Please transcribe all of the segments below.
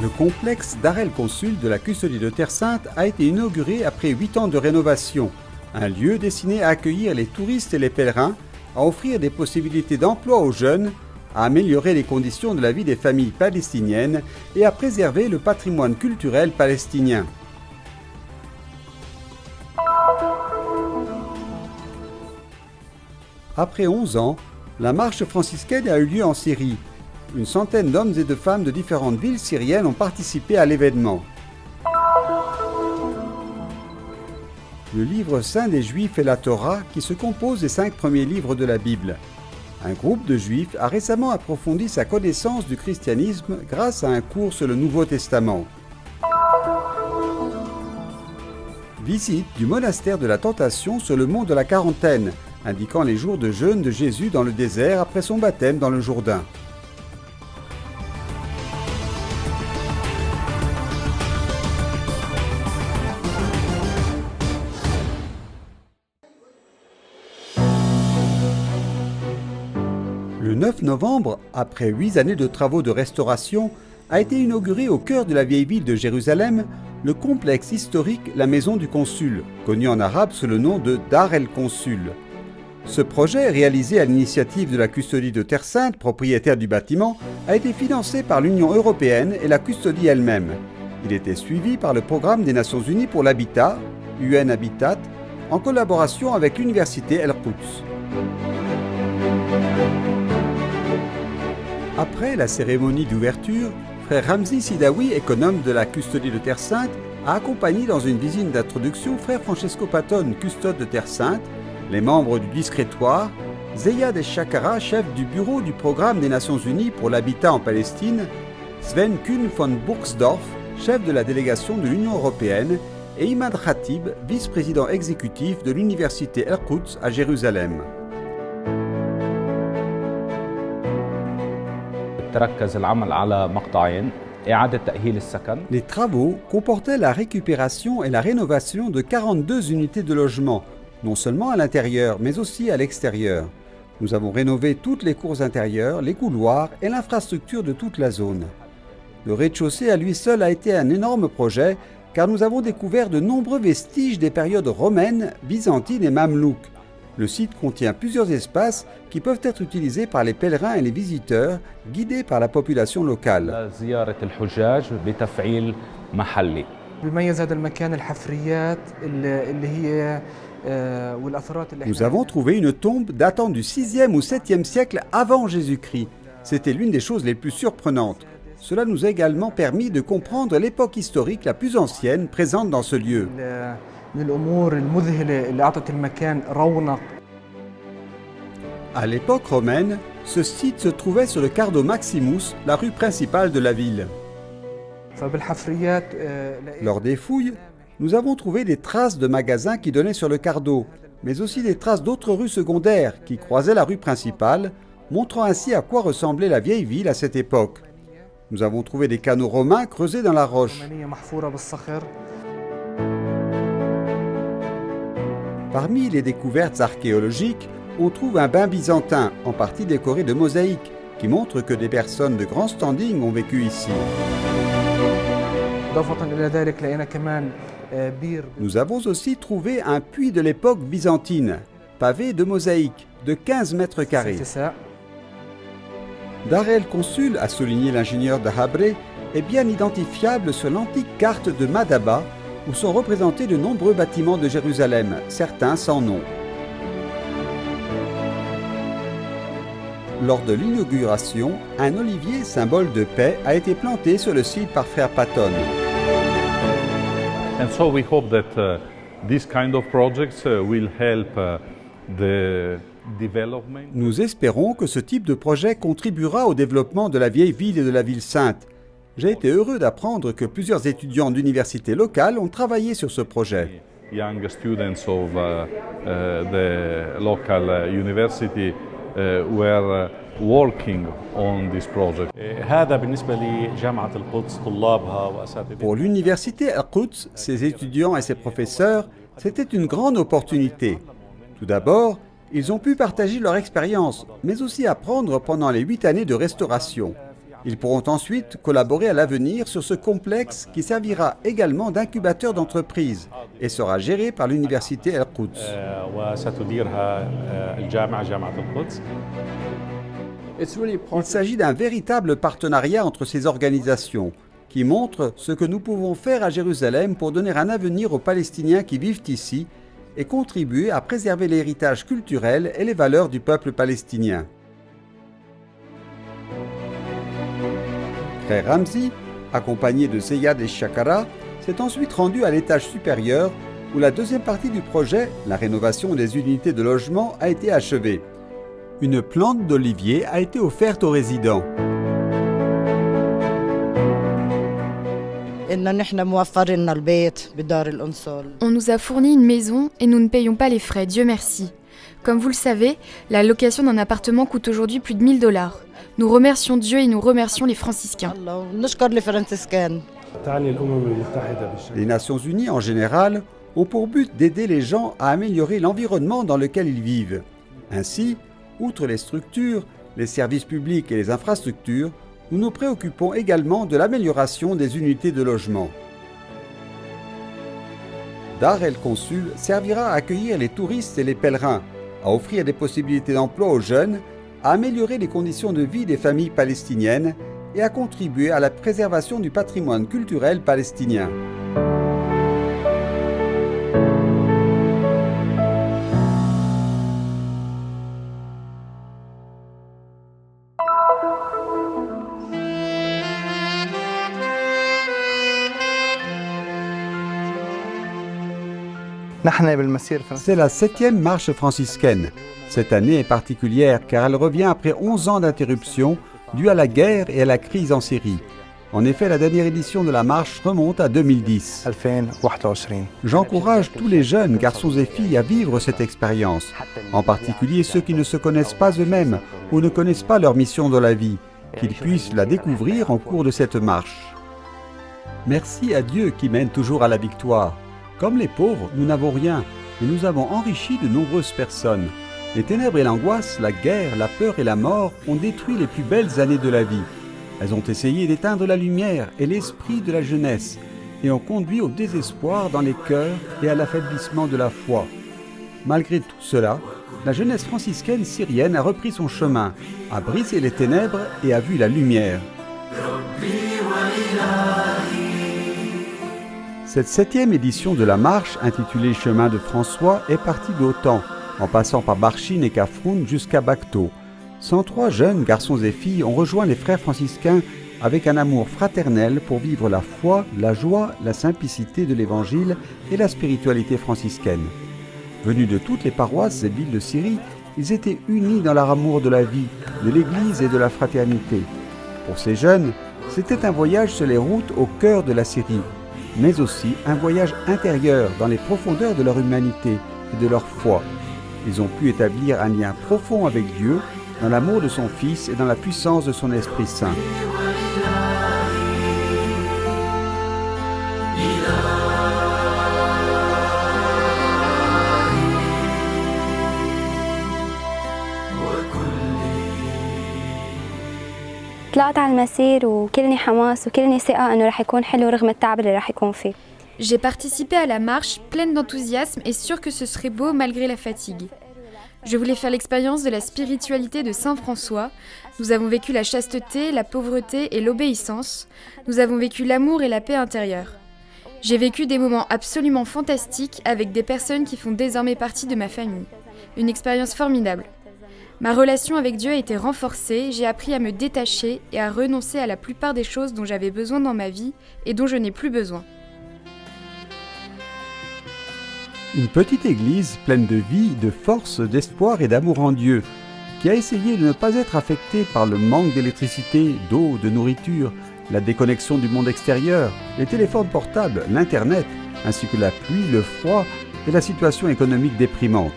Le complexe Dar el-Consul de la custodie de Terre Sainte a été inauguré après 8 ans de rénovation. Un lieu destiné à accueillir les touristes et les pèlerins, à offrir des possibilités d'emploi aux jeunes, à améliorer les conditions de la vie des familles palestiniennes et à préserver le patrimoine culturel palestinien. Après 11 ans, la marche franciscaine a eu lieu en Syrie. Une centaine d'hommes et de femmes de différentes villes syriennes ont participé à l'événement. Le livre saint des Juifs est la Torah, qui se compose des 5 premiers livres de la Bible. Un groupe de Juifs a récemment approfondi sa connaissance du christianisme grâce à un cours sur le Nouveau Testament. Visite du monastère de la Tentation sur le mont de la Quarantaine, indiquant les jours de jeûne de Jésus dans le désert après son baptême dans le Jourdain. Le 9 novembre, après 8 années de travaux de restauration, a été inauguré au cœur de la vieille ville de Jérusalem le complexe historique La Maison du Consul, connu en arabe sous le nom de Dar el-Consul. Ce projet, réalisé à l'initiative de la custodie de Terre Sainte, propriétaire du bâtiment, a été financé par l'Union européenne et la custodie elle-même. Il était suivi par le Programme des Nations Unies pour l'Habitat, UN Habitat, en collaboration avec l'Université El-Quds. Après la cérémonie d'ouverture, frère Ramzi Sidawi, économe de la custodie de Terre Sainte, a accompagné dans une visite d'introduction frère Francesco Patton, custode de Terre Sainte, les membres du discrétoire, Zeyad El-Shakara, chef du bureau du Programme des Nations Unies pour l'Habitat en Palestine, Sven Kuhn von Burgsdorf, chef de la délégation de l'Union européenne, et Imad Khatib, vice-président exécutif de l'Université El-Quds à Jérusalem. Les travaux comportaient la récupération et la rénovation de 42 unités de logement, non seulement à l'intérieur, mais aussi à l'extérieur. Nous avons rénové toutes les cours intérieures, les couloirs et l'infrastructure de toute la zone. Le rez-de-chaussée à lui seul a été un énorme projet, car nous avons découvert de nombreux vestiges des périodes romaines, byzantines et mamelouques. Le site contient plusieurs espaces qui peuvent être utilisés par les pèlerins et les visiteurs, guidés par la population locale. Nous avons trouvé une tombe datant du 6e ou 7e siècle avant Jésus-Christ. C'était l'une des choses les plus surprenantes. Cela nous a également permis de comprendre l'époque historique la plus ancienne présente dans ce lieu. À l'époque romaine, ce site se trouvait sur le Cardo Maximus, la rue principale de la ville. Lors des fouilles, nous avons trouvé des traces de magasins qui donnaient sur le Cardo, mais aussi des traces d'autres rues secondaires qui croisaient la rue principale, montrant ainsi à quoi ressemblait la vieille ville à cette époque. Nous avons trouvé des canaux romains creusés dans la roche. Parmi les découvertes archéologiques, on trouve un bain byzantin, en partie décoré de mosaïques, qui montre que des personnes de grand standing ont vécu ici. Nous avons aussi trouvé un puits de l'époque byzantine, pavé de mosaïques, de 15 mètres carrés. Dar el-Consul, a souligné l'ingénieur Dahabre, est bien identifiable sur l'antique carte de Madaba, où sont représentés de nombreux bâtiments de Jérusalem, certains sans nom. Lors de l'inauguration, un olivier, symbole de paix, a été planté sur le site par frère Patton. And so we hope that this kind of projects will help the development. Nous espérons que ce type de projet contribuera au développement de la vieille ville et de la ville sainte. J'ai été heureux d'apprendre que plusieurs étudiants d'universités locales ont travaillé sur ce projet. Young students of the local university were working on this project. Pour l'université El-Quds, ses étudiants et ses professeurs, c'était une grande opportunité. Tout d'abord, ils ont pu partager leur expérience, mais aussi apprendre pendant les 8 années de restauration. Ils pourront ensuite collaborer à l'avenir sur ce complexe qui servira également d'incubateur d'entreprises et sera géré par l'université El-Quds. Il s'agit d'un véritable partenariat entre ces organisations qui montre ce que nous pouvons faire à Jérusalem pour donner un avenir aux Palestiniens qui vivent ici et contribuer à préserver l'héritage culturel et les valeurs du peuple palestinien. Frère Ramzi, accompagné de Zeyad et Shakara, s'est ensuite rendu à l'étage supérieur où la deuxième partie du projet, la rénovation des unités de logement, a été achevée. Une plante d'olivier a été offerte aux résidents. On nous a fourni une maison et nous ne payons pas les frais, Dieu merci. Comme vous le savez, la location d'un appartement coûte aujourd'hui plus de $1000. Nous remercions Dieu et nous remercions les franciscains. Les Nations Unies en général ont pour but d'aider les gens à améliorer l'environnement dans lequel ils vivent. Ainsi, outre les structures, les services publics et les infrastructures, nous nous préoccupons également de l'amélioration des unités de logement. Dar el-Consul servira à accueillir les touristes et les pèlerins, à offrir des possibilités d'emploi aux jeunes, à améliorer les conditions de vie des familles palestiniennes et à contribuer à la préservation du patrimoine culturel palestinien. C'est la 7e marche franciscaine. Cette année est particulière car elle revient après 11 ans d'interruption due à la guerre et à la crise en Syrie. En effet, la dernière édition de la marche remonte à 2010. J'encourage tous les jeunes garçons et filles à vivre cette expérience, en particulier ceux qui ne se connaissent pas eux-mêmes ou ne connaissent pas leur mission dans la vie, qu'ils puissent la découvrir en cours de cette marche. Merci à Dieu qui mène toujours à la victoire. Comme les pauvres, nous n'avons rien, mais nous avons enrichi de nombreuses personnes. Les ténèbres et l'angoisse, la guerre, la peur et la mort ont détruit les plus belles années de la vie. Elles ont essayé d'éteindre la lumière et l'esprit de la jeunesse et ont conduit au désespoir dans les cœurs et à l'affaiblissement de la foi. Malgré tout cela, la jeunesse franciscaine syrienne a repris son chemin, a brisé les ténèbres et a vu la lumière. Cette 7e édition de la marche, intitulée Chemin de François, est partie d'Autan, en passant par Barchine et Kafroun jusqu'à Bakto. 103 jeunes garçons et filles ont rejoint les frères franciscains avec un amour fraternel pour vivre la foi, la joie, la simplicité de l'Évangile et la spiritualité franciscaine. Venus de toutes les paroisses et villes de Syrie, ils étaient unis dans leur amour de la vie, de l'Église et de la fraternité. Pour ces jeunes, c'était un voyage sur les routes au cœur de la Syrie, mais aussi un voyage intérieur dans les profondeurs de leur humanité et de leur foi. Ils ont pu établir un lien profond avec Dieu, dans l'amour de son Fils et dans la puissance de son Esprit Saint. طلعت على المسير وكلني حماس وكلني ثقة إنه رح يكون حلو رغم التعب اللي رح يكون فيه. J'ai participé à la marche pleine d'enthousiasme et sûre que ce serait beau malgré la fatigue. Je voulais faire l'expérience de la spiritualité de Saint François. Nous avons vécu la chasteté, la pauvreté et l'obéissance. Nous avons vécu l'amour et la paix intérieure. J'ai vécu des moments absolument fantastiques avec des personnes qui font désormais partie de ma famille. Une expérience formidable. Ma relation avec Dieu a été renforcée, j'ai appris à me détacher et à renoncer à la plupart des choses dont j'avais besoin dans ma vie et dont je n'ai plus besoin. Une petite église pleine de vie, de force, d'espoir et d'amour en Dieu, qui a essayé de ne pas être affectée par le manque d'électricité, d'eau, de nourriture, la déconnexion du monde extérieur, les téléphones portables, l'Internet, ainsi que la pluie, le froid et la situation économique déprimante.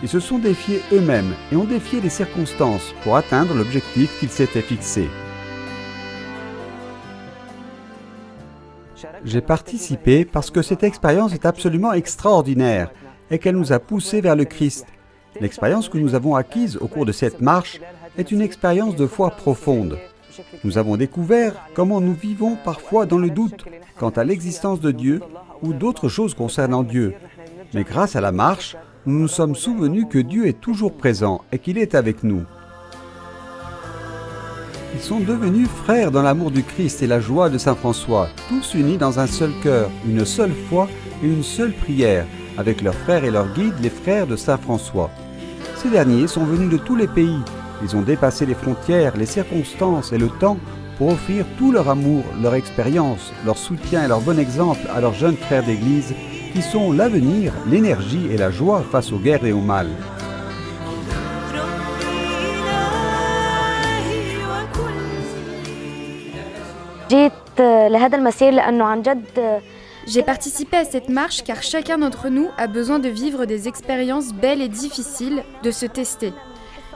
Ils se sont défiés eux-mêmes et ont défié les circonstances pour atteindre l'objectif qu'ils s'étaient fixé. J'ai participé parce que cette expérience est absolument extraordinaire et qu'elle nous a poussés vers le Christ. L'expérience que nous avons acquise au cours de cette marche est une expérience de foi profonde. Nous avons découvert comment nous vivons parfois dans le doute quant à l'existence de Dieu ou d'autres choses concernant Dieu. Mais grâce à la marche, nous nous sommes souvenus que Dieu est toujours présent et qu'il est avec nous. Ils sont devenus frères dans l'amour du Christ et la joie de Saint François, tous unis dans un seul cœur, une seule foi et une seule prière, avec leurs frères et leurs guides, les frères de Saint François. Ces derniers sont venus de tous les pays. Ils ont dépassé les frontières, les circonstances et le temps pour offrir tout leur amour, leur expérience, leur soutien et leur bon exemple à leurs jeunes frères d'Église qui sont l'avenir, l'énergie et la joie face aux guerres et au mal. J'ai participé à cette marche car chacun d'entre nous a besoin de vivre des expériences belles et difficiles, de se tester.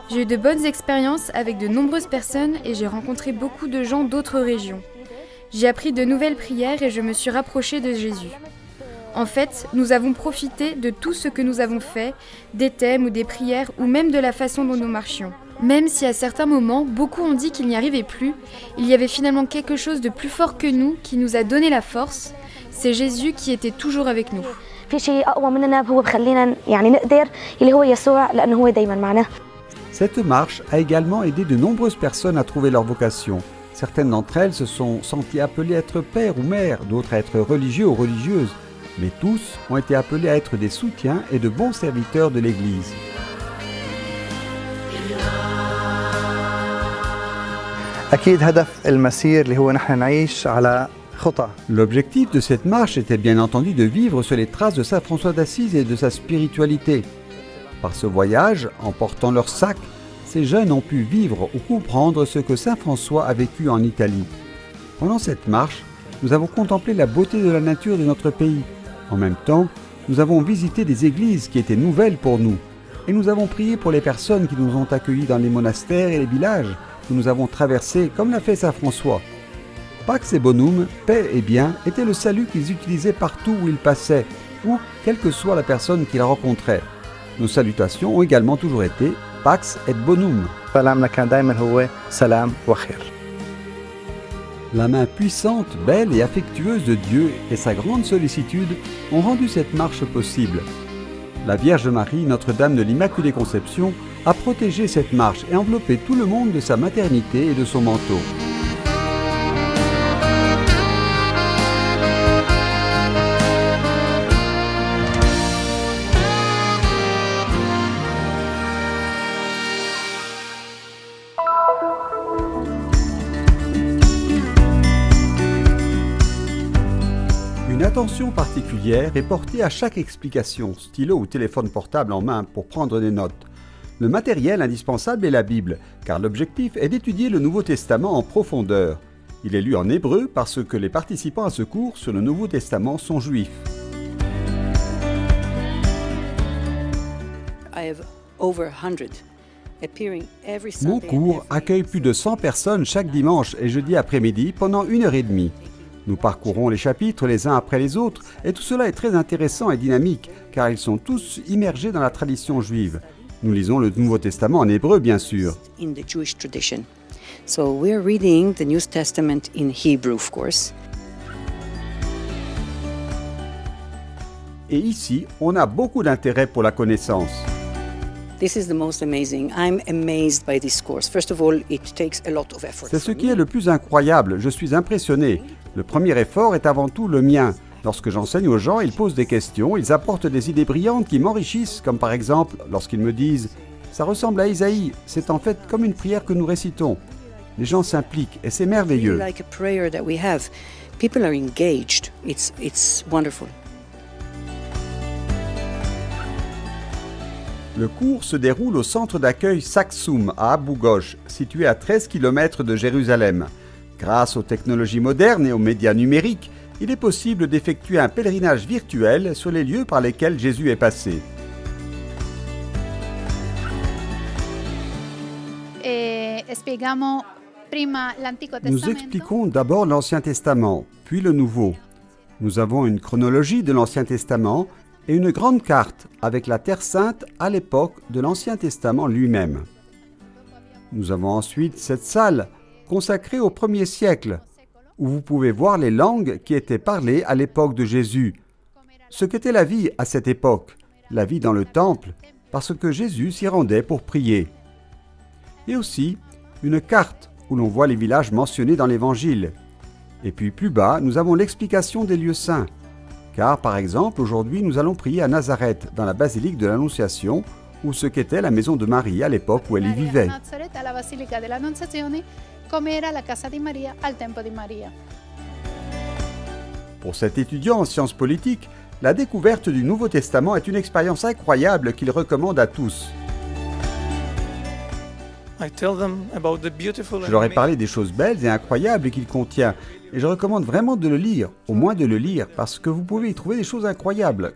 J'ai eu de bonnes expériences avec de nombreuses personnes et j'ai rencontré beaucoup de gens d'autres régions. J'ai appris de nouvelles prières et je me suis rapprochée de Jésus. En fait, nous avons profité de tout ce que nous avons fait, des thèmes ou des prières ou même de la façon dont nous marchions. Même si à certains moments, beaucoup ont dit qu'ils n'y arrivaient plus, il y avait finalement quelque chose de plus fort que nous qui nous a donné la force. C'est Jésus qui était toujours avec nous. Cette marche a également aidé de nombreuses personnes à trouver leur vocation. Certaines d'entre elles se sont senties appelées à être père ou mère, d'autres à être religieux ou religieuses. Mais tous ont été appelés à être des soutiens et de bons serviteurs de l'Église. L'objectif de cette marche était bien entendu de vivre sur les traces de Saint François d'Assise et de sa spiritualité. Par ce voyage, en portant leur sac, ces jeunes ont pu vivre ou comprendre ce que Saint François a vécu en Italie. Pendant cette marche, nous avons contemplé la beauté de la nature de notre pays. En même temps, nous avons visité des églises qui étaient nouvelles pour nous. Et nous avons prié pour les personnes qui nous ont accueillis dans les monastères et les villages que nous avons traversés comme l'a fait Saint François. Pax et Bonum, paix et bien, était le salut qu'ils utilisaient partout où ils passaient, ou quelle que soit la personne qu'ils rencontraient. Nos salutations ont également toujours été Pax et Bonum. La main puissante, belle et affectueuse de Dieu et sa grande sollicitude ont rendu cette marche possible. La Vierge Marie, Notre-Dame de l'Immaculée Conception, a protégé cette marche et enveloppé tout le monde de sa maternité et de son manteau. Une attention particulière est portée à chaque explication, stylo ou téléphone portable en main pour prendre des notes. Le matériel indispensable est la Bible, car l'objectif est d'étudier le Nouveau Testament en profondeur. Il est lu en hébreu parce que les participants à ce cours sur le Nouveau Testament sont juifs. Mon cours accueille plus de 100 personnes chaque dimanche et jeudi après-midi pendant 1h30. Nous parcourons les chapitres les uns après les autres et tout cela est très intéressant et dynamique car ils sont tous immergés dans la tradition juive. Nous lisons le Nouveau Testament en hébreu bien sûr. So we're reading the New Testament in Hebrew, of course. Et ici, on a beaucoup d'intérêt pour la connaissance. This is the most amazing. I'm amazed by this course. First of all, it takes a lot of effort. C'est ce qui est le plus incroyable. Je suis impressionné. Le premier effort est avant tout le mien. Lorsque j'enseigne aux gens, ils posent des questions, ils apportent des idées brillantes qui m'enrichissent, comme par exemple lorsqu'ils me disent « ça ressemble à Isaïe, c'est en fait comme une prière que nous récitons ». Les gens s'impliquent et c'est merveilleux. Like a prayer that we have. People are engaged. It's wonderful. Le cours se déroule au centre d'accueil Saksum à Abu Ghosh, situé à 13 km de Jérusalem. Grâce aux technologies modernes et aux médias numériques, il est possible d'effectuer un pèlerinage virtuel sur les lieux par lesquels Jésus est passé. Nous expliquons d'abord l'Ancien Testament, puis le Nouveau. Nous avons une chronologie de l'Ancien Testament et une grande carte avec la Terre Sainte à l'époque de l'Ancien Testament lui-même. Nous avons ensuite cette salle consacré au 1er siècle, où vous pouvez voir les langues qui étaient parlées à l'époque de Jésus. Ce qu'était la vie à cette époque, la vie dans le temple, parce que Jésus s'y rendait pour prier. Et aussi une carte où l'on voit les villages mentionnés dans l'Évangile. Et puis plus bas, nous avons l'explication des lieux saints. Car, par exemple, aujourd'hui, nous allons prier à Nazareth, dans la basilique de l'Annonciation, ou ce qu'était la maison de Marie à l'époque où elle y vivait. Pour cet étudiant en sciences politiques, la découverte du Nouveau Testament est une expérience incroyable qu'il recommande à tous. Je leur ai parlé des choses belles et incroyables qu'il contient, et je recommande vraiment de le lire, au moins de le lire, parce que vous pouvez y trouver des choses incroyables.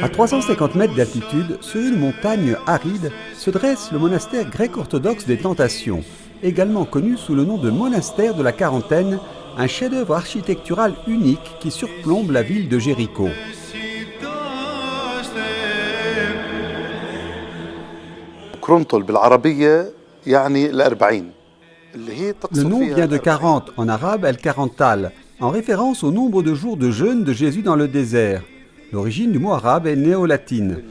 À 350 mètres d'altitude, sur une montagne aride, se dresse le monastère grec-orthodoxe des Tentations, également connu sous le nom de monastère de la Quarantaine, un chef-d'œuvre architectural unique qui surplombe la ville de Jéricho. Le nom vient de 40, en arabe El-Karantal, en référence au nombre de jours de jeûne de Jésus dans le désert. L'origine du mot arabe est néo-latine.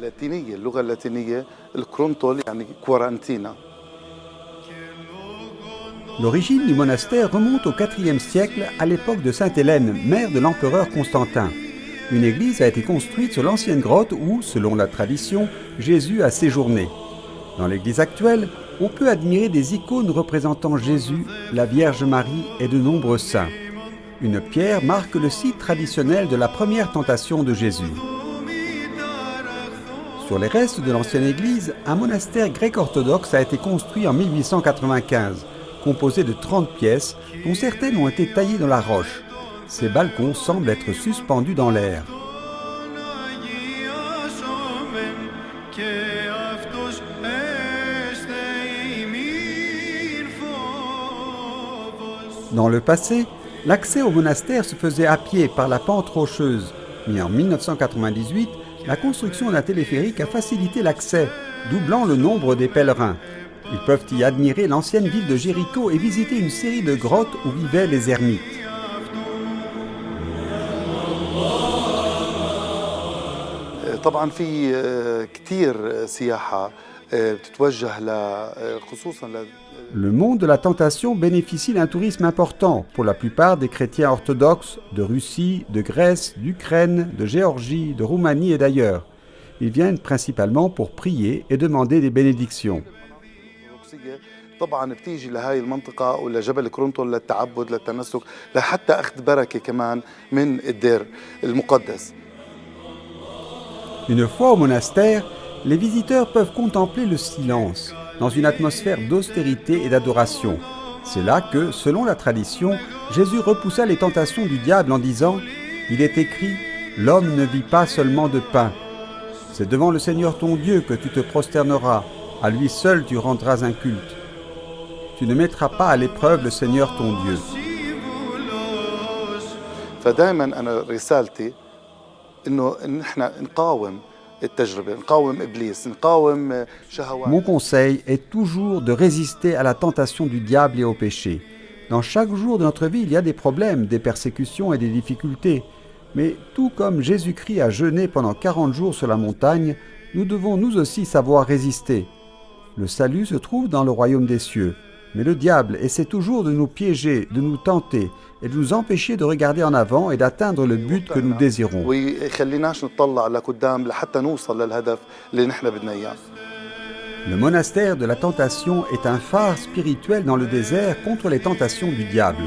L'origine du monastère remonte au IVe siècle, à l'époque de Sainte Hélène, mère de l'empereur Constantin. Une église a été construite sur l'ancienne grotte où, selon la tradition, Jésus a séjourné. Dans l'église actuelle, on peut admirer des icônes représentant Jésus, la Vierge Marie et de nombreux saints. Une pierre marque le site traditionnel de la première tentation de Jésus. Sur les restes de l'ancienne église, un monastère grec-orthodoxe a été construit en 1895, composé de 30 pièces, dont certaines ont été taillées dans la roche. Ces balcons semblent être suspendus dans l'air. Dans le passé, l'accès au monastère se faisait à pied par la pente rocheuse, mais en 1998, la construction d'un téléphérique a facilité l'accès, doublant le nombre des pèlerins. Ils peuvent y admirer l'ancienne ville de Jéricho et visiter une série de grottes où vivaient les ermites. Le monde de la tentation bénéficie d'un tourisme important pour la plupart des chrétiens orthodoxes de Russie, de Grèce, d'Ukraine, de Géorgie, de Roumanie et d'ailleurs. Ils viennent principalement pour prier et demander des bénédictions. Une fois au monastère, les visiteurs peuvent contempler le silence, dans une atmosphère d'austérité et d'adoration. C'est là que, selon la tradition, Jésus repoussa les tentations du diable en disant « Il est écrit, l'homme ne vit pas seulement de pain. C'est devant le Seigneur ton Dieu que tu te prosterneras, à lui seul tu rendras un culte. Tu ne mettras pas à l'épreuve le Seigneur ton Dieu. » Mon conseil est toujours de résister à la tentation du diable et au péché. Dans chaque jour de notre vie, il y a des problèmes, des persécutions et des difficultés. Mais tout comme Jésus-Christ a jeûné pendant 40 jours sur la montagne, nous devons nous aussi savoir résister. Le salut se trouve dans le royaume des cieux. Mais le diable essaie toujours de nous piéger, de nous tenter et de nous empêcher de regarder en avant et d'atteindre le but que nous désirons. Le monastère de la tentation est un phare spirituel dans le désert contre les tentations du diable.